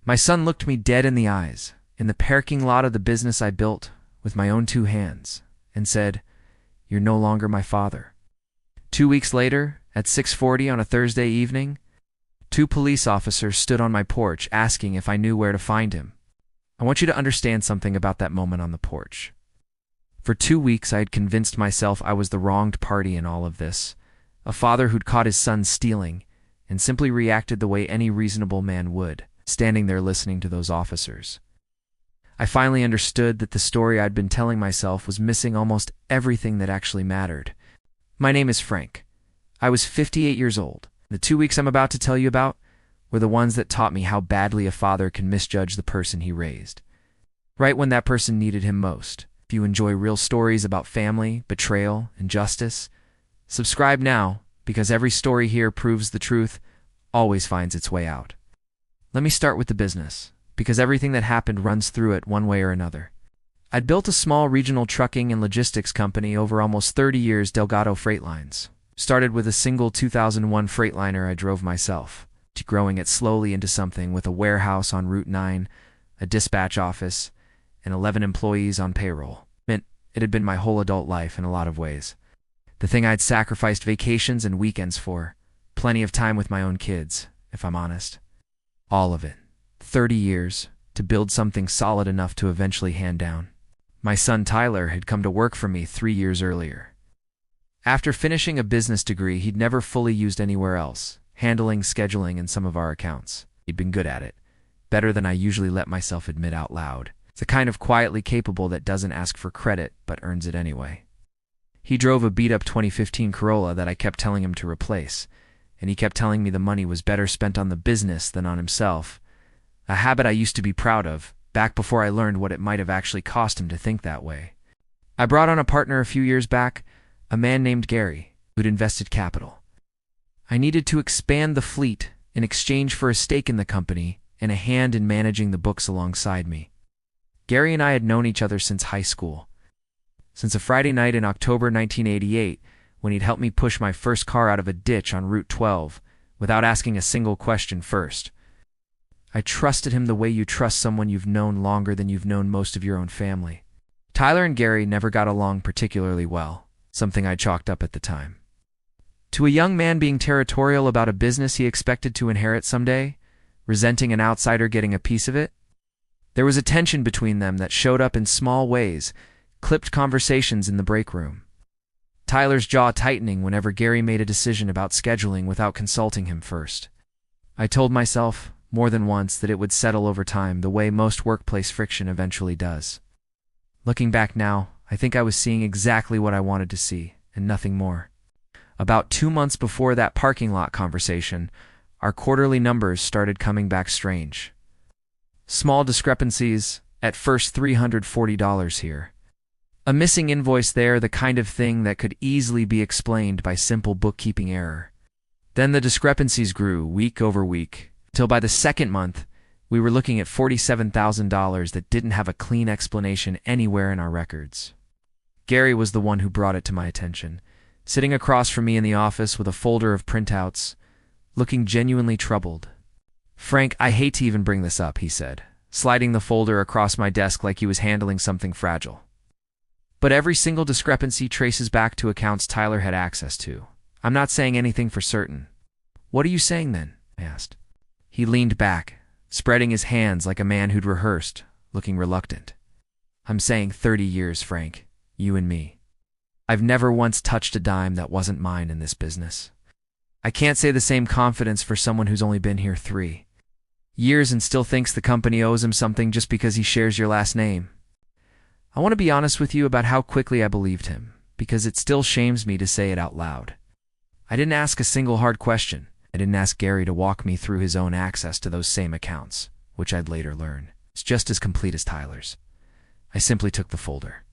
My son looked me dead in the eyes, in the parking lot of the business I built with my own 2 hands, and said, "You're no longer my father." 2 weeks later, at 6:40 on a Thursday evening, 2 police officers stood on my porch asking if I knew where to find him. I want you to understand something about that moment on the porch. For 2 weeks, I had convinced myself I was the wronged party in all of this, a father who'd caught his son stealing and simply reacted the way any reasonable man would, standing there listening to those officers. I finally understood that the story I'd been telling myself was missing almost everything that actually mattered. My name is Frank. I was 58 years old. The 2 weeks I'm about to tell you about were the ones that taught me how badly a father can misjudge the person he raised, right when that person needed him most. If you enjoy real stories about family, betrayal, and justice, subscribe now, because every story here proves the truth always finds its way out. Let me start with the business, because everything that happened runs through it one way or another. I'd built a small regional trucking and logistics company over almost 30 years, Delgado Freight Lines. Started with a single 2001 Freightliner I drove myself, to growing it slowly into something with a warehouse on Route 9, a dispatch office, and 11 employees on payroll. It had been my whole adult life in a lot of ways. The thing I'd sacrificed vacations and weekends for, plenty of time with my own kids, if I'm honest. All of it. 30 years, to build something solid enough to eventually hand down. My son Tyler had come to work for me 3 years earlier. After finishing a business degree he'd never fully used anywhere else, handling scheduling and some of our accounts. He'd been good at it, better than I usually let myself admit out loud. It's the kind of quietly capable that doesn't ask for credit, but earns it anyway. He drove a beat-up 2015 Corolla that I kept telling him to replace, and he kept telling me the money was better spent on the business than on himself, a habit I used to be proud of, back before I learned what it might have actually cost him to think that way. I brought on a partner a few years back, a man named Gary, who'd invested capital. I needed to expand the fleet in exchange for a stake in the company and a hand in managing the books alongside me. Gary and I had known each other since high school, since a Friday night in October 1988 when he'd helped me push my first car out of a ditch on Route 12 without asking a single question first. I trusted him the way you trust someone you've known longer than you've known most of your own family. Tyler and Gary never got along particularly well, something I chalked up at the time. To a young man being territorial about a business he expected to inherit someday, resenting an outsider getting a piece of it, there was a tension between them that showed up in small ways, clipped conversations in the break room. Tyler's jaw tightening whenever Gary made a decision about scheduling without consulting him first. I told myself, more than once, that it would settle over time the way most workplace friction eventually does. Looking back now, I think I was seeing exactly what I wanted to see, and nothing more. About 2 months before that parking lot conversation, our quarterly numbers started coming back strange. Small discrepancies, at first $340 here. A missing invoice there, the kind of thing that could easily be explained by simple bookkeeping error. Then the discrepancies grew week over week, till by the second month, we were looking at $47,000 that didn't have a clean explanation anywhere in our records. Gary was the one who brought it to my attention, sitting across from me in the office with a folder of printouts, looking genuinely troubled. "Frank, I hate to even bring this up," he said, sliding the folder across my desk like he was handling something fragile. "But every single discrepancy traces back to accounts Tyler had access to. I'm not saying anything for certain." "What are you saying then?" I asked. He leaned back, spreading his hands like a man who'd rehearsed, looking reluctant. "I'm saying 30 years, Frank, you and me. I've never once touched a dime that wasn't mine in this business. I can't say the same confidence for someone who's only been here 3 years and still thinks the company owes him something just because he shares your last name. I want to be honest with you about how quickly I believed him, because it still shames me to say it out loud. I didn't ask a single hard question. I didn't ask Gary to walk me through his own access to those same accounts, which I'd later learn is just as complete as Tyler's. I simply took the folder,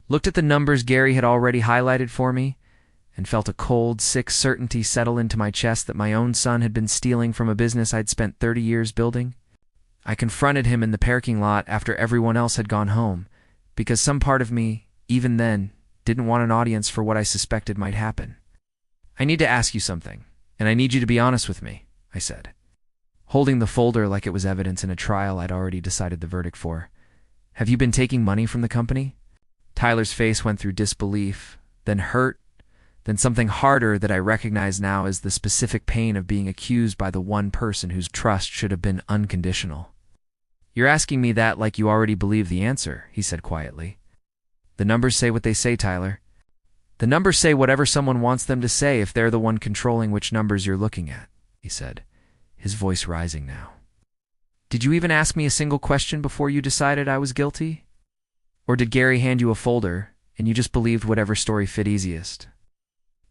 looked at the numbers Gary had already highlighted for me, and felt a cold, sick certainty settle into my chest that my own son had been stealing from a business I'd spent 30 years building. I confronted him in the parking lot after everyone else had gone home, because some part of me, even then, didn't want an audience for what I suspected might happen. "I need to ask you something, and I need you to be honest with me," I said. holding the folder like it was evidence in a trial I'd already decided the verdict for. "Have you been taking money from the company?" Tyler's face went through disbelief, then hurt, then something harder that I recognize now as the specific pain of being accused by the one person whose trust should have been unconditional. "You're asking me that like you already believe the answer," he said quietly. "The numbers say what they say, Tyler. The numbers say whatever someone wants them to say if they're the one controlling which numbers you're looking at," he said, his voice rising now. "Did you even ask me a single question before you decided I was guilty? Or did Gary hand you a folder, and you just believed whatever story fit easiest?"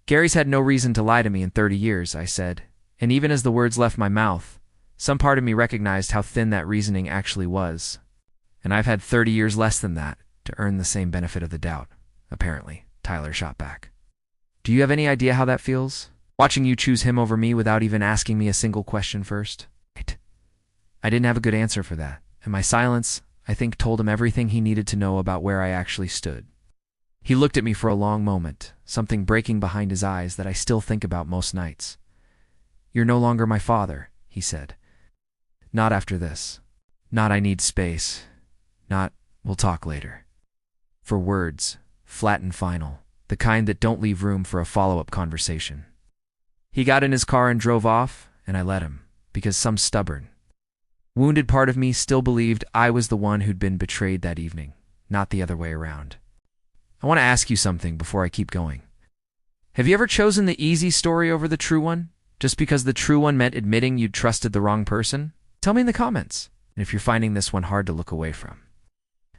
"Gary's had no reason to lie to me in 30 years, I said, and even as the words left my mouth, some part of me recognized how thin that reasoning actually was. "And I've had 30 years less than that to earn the same benefit of the doubt, apparently," Tyler shot back. "Do you have any idea how that feels? Watching you choose him over me without even asking me a single question first?" I didn't have a good answer for that, and my silence, I think, told him everything he needed to know about where I actually stood. He looked at me for a long moment, something breaking behind his eyes that I still think about most nights. "You're no longer my father," he said. "Not after this. Not I need space. Not we'll talk later." For words, flat and final, the kind that don't leave room for a follow-up conversation. He got in his car and drove off, and I let him, because some stubborn, wounded part of me still believed I was the one who'd been betrayed that evening, not the other way around. "I want to ask you something before I keep going. Have you ever chosen the easy story over the true one, just because the true one meant admitting you'd trusted the wrong person? Tell me in the comments, and if you're finding this one hard to look away from."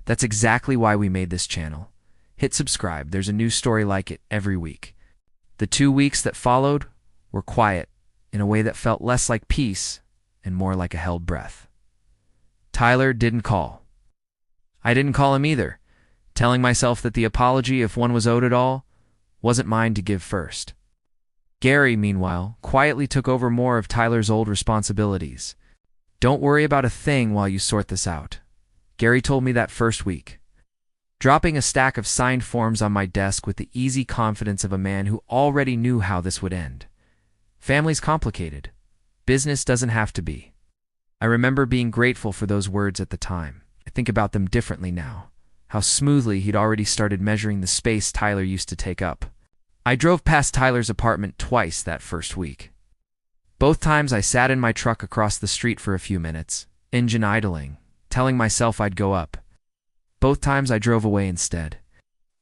That's exactly why we made this channel. Hit subscribe, there's a new story like it every week. The 2 weeks that followed were quiet, in a way that felt less like peace and more like a held breath. Tyler didn't call. I didn't call him either, telling myself that the apology, if one was owed at all, wasn't mine to give first. Gary, meanwhile, quietly took over more of Tyler's old responsibilities. "Don't worry about a thing while you sort this out," Gary told me that first week, dropping a stack of signed forms on my desk with the easy confidence of a man who already knew how this would end. Family's complicated. Business doesn't have to be. I remember being grateful for those words at the time. I think about them differently now, how smoothly he'd already started measuring the space Tyler used to take up. I drove past Tyler's apartment twice that first week. Both times I sat in my truck across the street for a few minutes, engine idling, telling myself I'd go up. Both times I drove away instead.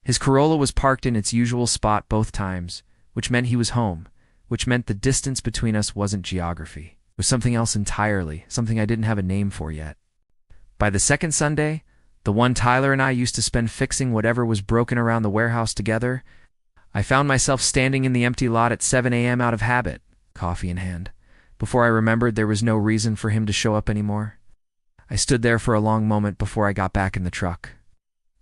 His Corolla was parked in its usual spot both times, which meant he was home, which meant the distance between us wasn't geography. It was something else entirely, something I didn't have a name for yet. By the second Sunday, the one Tyler and I used to spend fixing whatever was broken around the warehouse together, I found myself standing in the empty lot at 7 a.m. out of habit, coffee in hand, before I remembered there was no reason for him to show up anymore. I stood there for a long moment before I got back in the truck.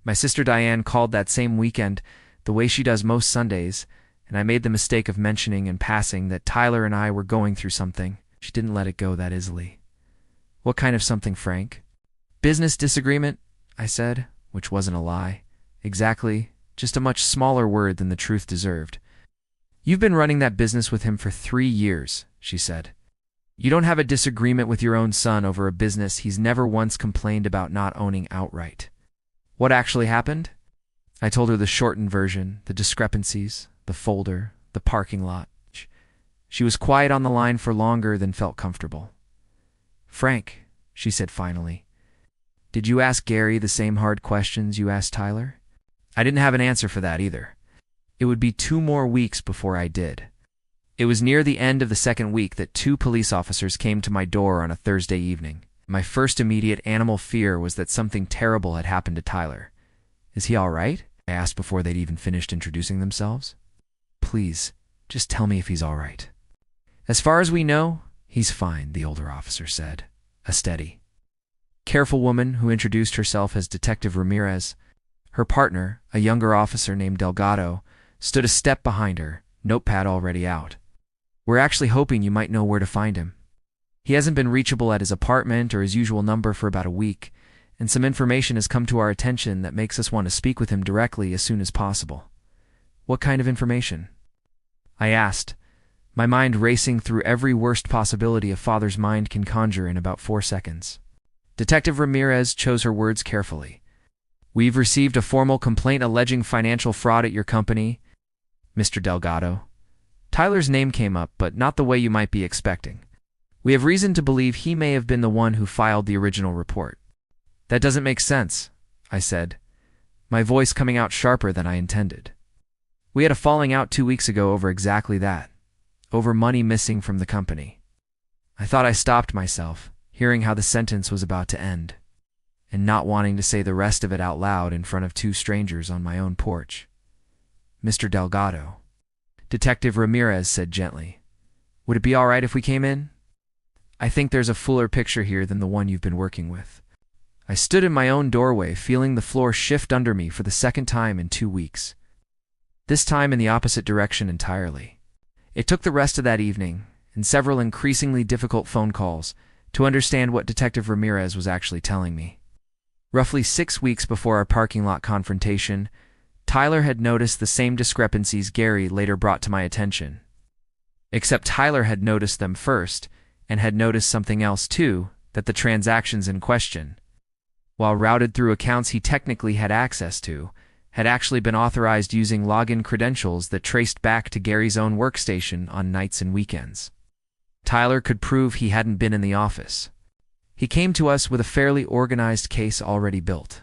My sister Diane called that same weekend the way she does most Sundays, and I made the mistake of mentioning in passing that Tyler and I were going through something. She didn't let it go that easily. "What kind of something, Frank?" "Business disagreement," I said, which wasn't a lie. Exactly, just a much smaller word than the truth deserved. "You've been running that business with him for 3 years," she said. "You don't have a disagreement with your own son over a business he's never once complained about not owning outright." What actually happened? I told her the shortened version, the discrepancies, the folder, the parking lot. She was quiet on the line for longer than felt comfortable. "Frank," she said finally, "did you ask Gary the same hard questions you asked Tyler?" I didn't have an answer for that either. It would be 2 more weeks before I did. It was near the end of the second week that 2 police officers came to my door on a Thursday evening. My first immediate animal fear was that something terrible had happened to Tyler. "Is he all right?" I asked before they'd even finished introducing themselves. "Please, just tell me if he's all right." "As far as we know, he's fine," the older officer said, a steady, careful woman who introduced herself as Detective Ramirez. Her partner, a younger officer named Delgado, stood a step behind her, notepad already out. "We're actually hoping you might know where to find him. He hasn't been reachable at his apartment or his usual number for about a week, and some information has come to our attention that makes us want to speak with him directly as soon as possible." "What kind of information?" I asked, my mind racing through every worst possibility a father's mind can conjure in about 4 seconds. Detective Ramirez chose her words carefully. "We've received a formal complaint alleging financial fraud at your company, Mr. Delgado." Tyler's name came up, but not the way you might be expecting. "We have reason to believe he may have been the one who filed the original report." "That doesn't make sense," I said, my voice coming out sharper than I intended. "We had a falling out 2 weeks ago over exactly that, over money missing from the company." I thought I stopped myself, hearing how the sentence was about to end, and not wanting to say the rest of it out loud in front of 2 strangers on my own porch. "Mr. Delgado," Detective Ramirez said gently, "would it be all right if we came in? I think there's a fuller picture here than the one you've been working with." I stood in my own doorway, feeling the floor shift under me for the second time in 2 weeks. This time in the opposite direction entirely. It took the rest of that evening, and several increasingly difficult phone calls, to understand what Detective Ramirez was actually telling me. Roughly 6 weeks before our parking lot confrontation, Tyler had noticed the same discrepancies Gary later brought to my attention. Except Tyler had noticed them first, and had noticed something else too, that the transactions in question, while routed through accounts he technically had access to, had actually been authorized using login credentials that traced back to Gary's own workstation on nights and weekends. Tyler could prove he hadn't been in the office. He came to us with a fairly organized case already built.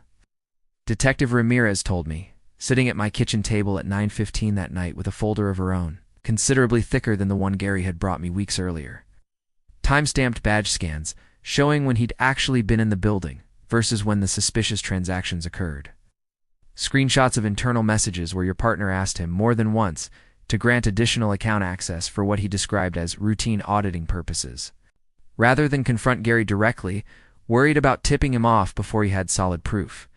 Detective Ramirez told me, sitting at my kitchen table at 9:15 that night with a folder of her own, considerably thicker than the one Gary had brought me weeks earlier. Time-stamped badge scans, showing when he'd actually been in the building, versus when the suspicious transactions occurred. Screenshots of internal messages where your partner asked him more than once to grant additional account access for what he described as routine auditing purposes. Rather than confront Gary directly, worried about tipping him off before he had solid proof,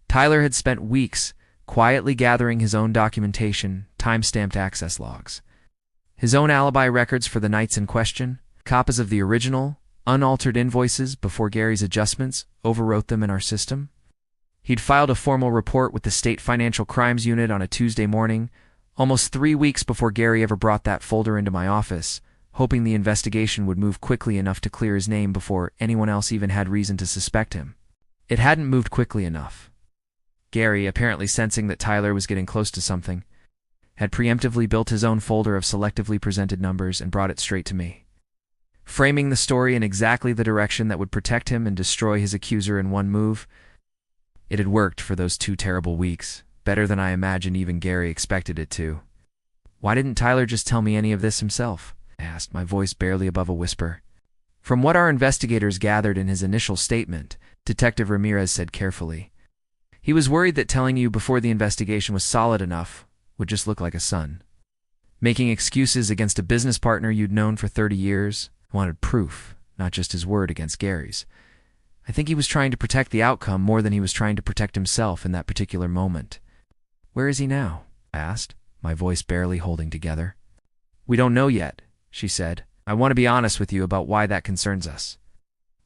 Tyler had spent weeks quietly gathering his own documentation, time-stamped access logs, his own alibi records for the nights in question, copies of the original, unaltered invoices before Gary's adjustments overwrote them in our system. He'd filed a formal report with the State Financial Crimes Unit on a Tuesday morning, almost 3 weeks before Gary ever brought that folder into my office, hoping the investigation would move quickly enough to clear his name before anyone else even had reason to suspect him. It hadn't moved quickly enough. Gary, apparently sensing that Tyler was getting close to something, had preemptively built his own folder of selectively presented numbers and brought it straight to me, framing the story in exactly the direction that would protect him and destroy his accuser in one move. It had worked for those 2 terrible weeks, better than I imagined even Gary expected it to. "Why didn't Tyler just tell me any of this himself?" I asked, my voice barely above a whisper. "From what our investigators gathered in his initial statement," Detective Ramirez said carefully, "he was worried that telling you before the investigation was solid enough would just look like a son. Making excuses against a business partner you'd known for 30 years, wanted proof, not just his word against Gary's. I think he was trying to protect the outcome more than he was trying to protect himself in that particular moment." "Where is he now?" I asked, my voice barely holding together. "We don't know yet," she said. "I want to be honest with you about why that concerns us.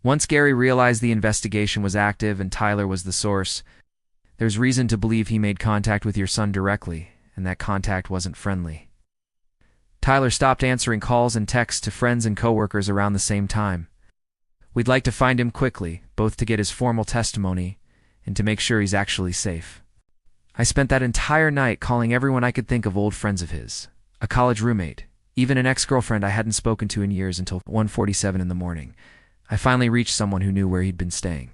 Once Gary realized the investigation was active and Tyler was the source, there's reason to believe he made contact with your son directly, and that contact wasn't friendly. Tyler stopped answering calls and texts to friends and coworkers around the same time. We'd like to find him quickly, both to get his formal testimony and to make sure he's actually safe." I spent that entire night calling everyone I could think of old friends of his, a college roommate, even an ex-girlfriend I hadn't spoken to in years until 1:47 in the morning. I finally reached someone who knew where he'd been staying.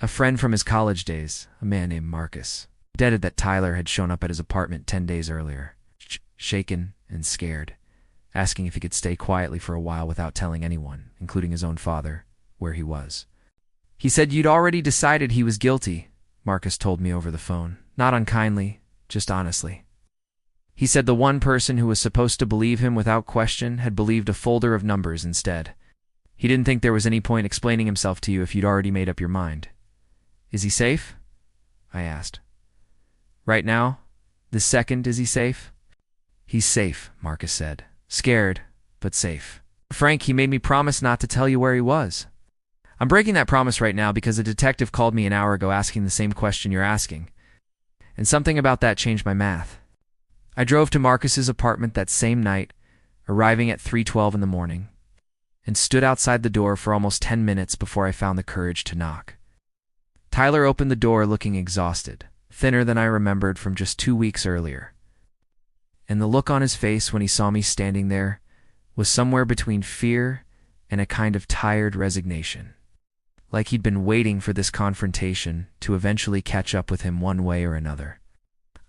A friend from his college days, a man named Marcus, deaded that Tyler had shown up at his apartment 10 days earlier, shaken and scared, asking if he could stay quietly for a while without telling anyone, including his own father, where he was. "He said you'd already decided he was guilty," Marcus told me over the phone, not unkindly, just honestly. He said the one person who was supposed to believe him without question had believed a folder of numbers instead. He didn't think there was any point explaining himself to you if you'd already made up your mind. "Is he safe?" I asked. "Right now? This second, is he safe?" "He's safe," Marcus said. "Scared, but safe. Frank, he made me promise not to tell you where he was. I'm breaking that promise right now because a detective called me an hour ago asking the same question you're asking. And something about that changed my math. I drove to Marcus's apartment that same night, arriving at 3:12 in the morning, and stood outside the door for almost 10 minutes before I found the courage to knock. Tyler opened the door looking exhausted, thinner than I remembered from just 2 weeks earlier. And the look on his face when he saw me standing there was somewhere between fear and a kind of tired resignation. Like he'd been waiting for this confrontation to eventually catch up with him one way or another.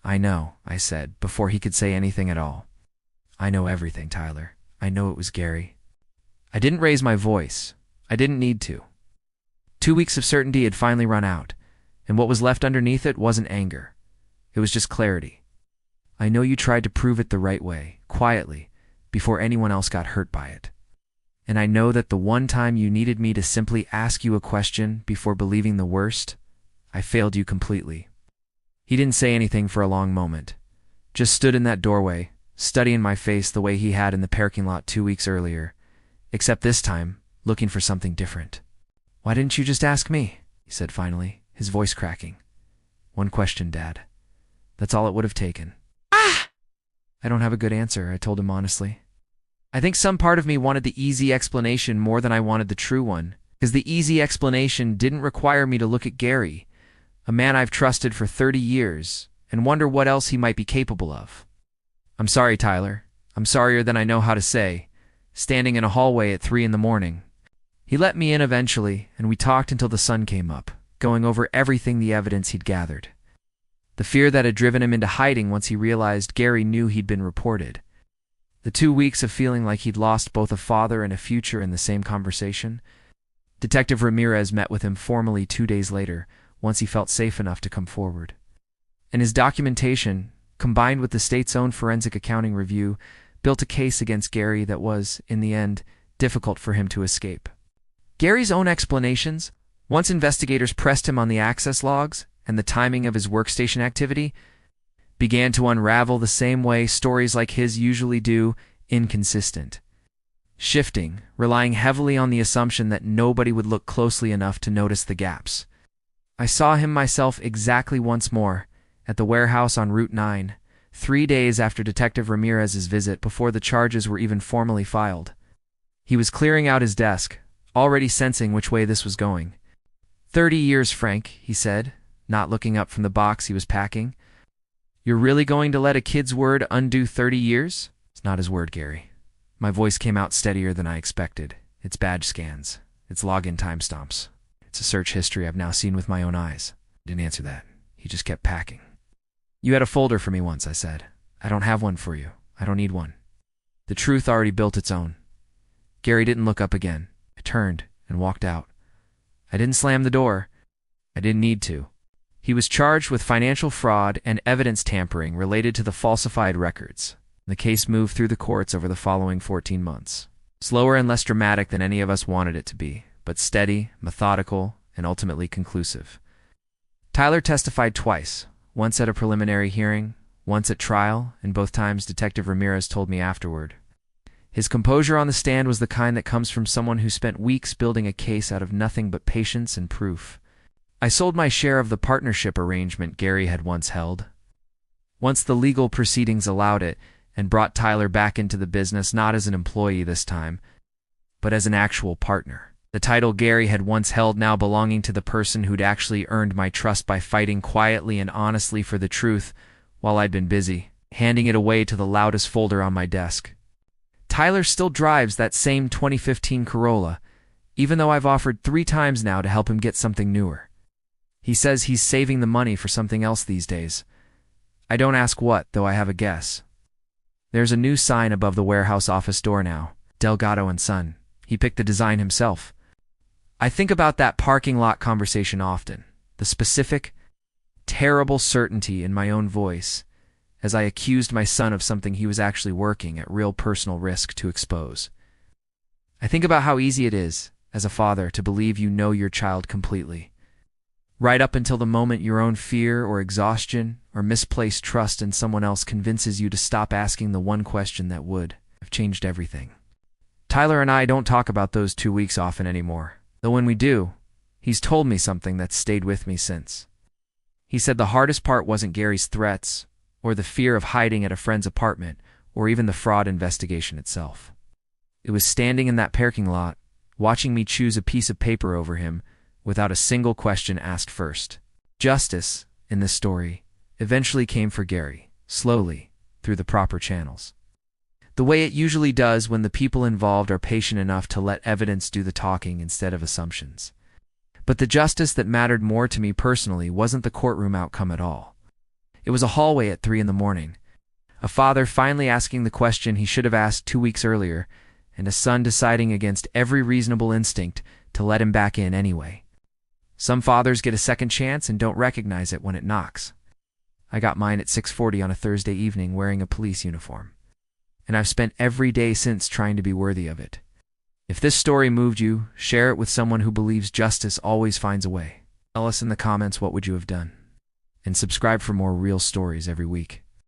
"I know," I said, before he could say anything at all. "I know everything, Tyler. I know it was Gary." I didn't raise my voice. I didn't need to. 2 weeks of certainty had finally run out, and what was left underneath it wasn't anger. It was just clarity. "I know you tried to prove it the right way, quietly, before anyone else got hurt by it. And I know that the one time you needed me to simply ask you a question before believing the worst, I failed you completely." He didn't say anything for a long moment, just stood in that doorway, studying my face the way he had in the parking lot 2 weeks earlier, except this time, looking for something different. "Why didn't you just ask me?" he said finally, his voice cracking. "One question, Dad. That's all it would have taken." "Ah!" "I don't have a good answer," I told him honestly. I think some part of me wanted the easy explanation more than I wanted the true one, because the easy explanation didn't require me to look at Gary, a man I've trusted for 30 years, and wonder what else he might be capable of. "I'm sorry, Tyler. I'm sorrier than I know how to say," standing in a hallway at 3 in the morning. He let me in eventually, and we talked until the sun came up, going over everything, the evidence he'd gathered. The fear that had driven him into hiding once he realized Gary knew he'd been reported. The 2 weeks of feeling like he'd lost both a father and a future in the same conversation. Detective Ramirez met with him formally 2 days later, once he felt safe enough to come forward. And his documentation, combined with the state's own forensic accounting review, built a case against Gary that was, in the end, difficult for him to escape. Gary's own explanations, once investigators pressed him on the access logs and the timing of his workstation activity, began to unravel the same way stories like his usually do, inconsistent. Shifting, relying heavily on the assumption that nobody would look closely enough to notice the gaps. I saw him myself exactly once more, at the warehouse on Route 9, 3 days after Detective Ramirez's visit, before the charges were even formally filed. He was clearing out his desk, already sensing which way this was going. 30 years, Frank," he said, not looking up from the box he was packing. "You're really going to let a kid's word undo 30 years? "It's not his word, Gary." My voice came out steadier than I expected. "It's badge scans. It's login timestamps. It's a search history I've now seen with my own eyes." He didn't answer that. He just kept packing. "You had a folder for me once," I said. "I don't have one for you. I don't need one." The truth already built its own. Gary didn't look up again. I turned and walked out. I didn't slam the door. I didn't need to. He was charged with financial fraud and evidence tampering related to the falsified records. The case moved through the courts over the following 14 months. Slower and less dramatic than any of us wanted it to be, but steady, methodical, and ultimately conclusive. Tyler testified twice, once at a preliminary hearing, once at trial, and both times Detective Ramirez told me afterward. His composure on the stand was the kind that comes from someone who spent weeks building a case out of nothing but patience and proof. I sold my share of the partnership arrangement Gary had once held. Once the legal proceedings allowed it, and brought Tyler back into the business not as an employee this time, but as an actual partner. The title Gary had once held now belonging to the person who'd actually earned my trust by fighting quietly and honestly for the truth while I'd been busy, handing it away to the loudest folder on my desk. Tyler still drives that same 2015 Corolla, even though I've offered 3 times now to help him get something newer. He says he's saving the money for something else these days. I don't ask what, though I have a guess. There's a new sign above the warehouse office door now, Delgado and Son. He picked the design himself. I think about that parking lot conversation often, the specific, terrible certainty in my own voice, as I accused my son of something he was actually working at real personal risk to expose. I think about how easy it is, as a father, to believe you know your child completely. Right up until the moment your own fear or exhaustion or misplaced trust in someone else convinces you to stop asking the one question that would have changed everything. Tyler and I don't talk about those 2 weeks often anymore, though when we do, he's told me something that's stayed with me since. He said the hardest part wasn't Gary's threats or the fear of hiding at a friend's apartment or even the fraud investigation itself. It was standing in that parking lot, watching me choose a piece of paper over him without a single question asked first. Justice, in this story, eventually came for Gary, slowly, through the proper channels. The way it usually does when the people involved are patient enough to let evidence do the talking instead of assumptions. But the justice that mattered more to me personally wasn't the courtroom outcome at all. It was a hallway at 3 in the morning, a father finally asking the question he should have asked 2 weeks earlier, and a son deciding against every reasonable instinct to let him back in anyway. Some fathers get a second chance and don't recognize it when it knocks. I got mine at 6:40 on a Thursday evening wearing a police uniform. And I've spent every day since trying to be worthy of it. If this story moved you, share it with someone who believes justice always finds a way. Tell us in the comments what would you have done. And subscribe for more real stories every week.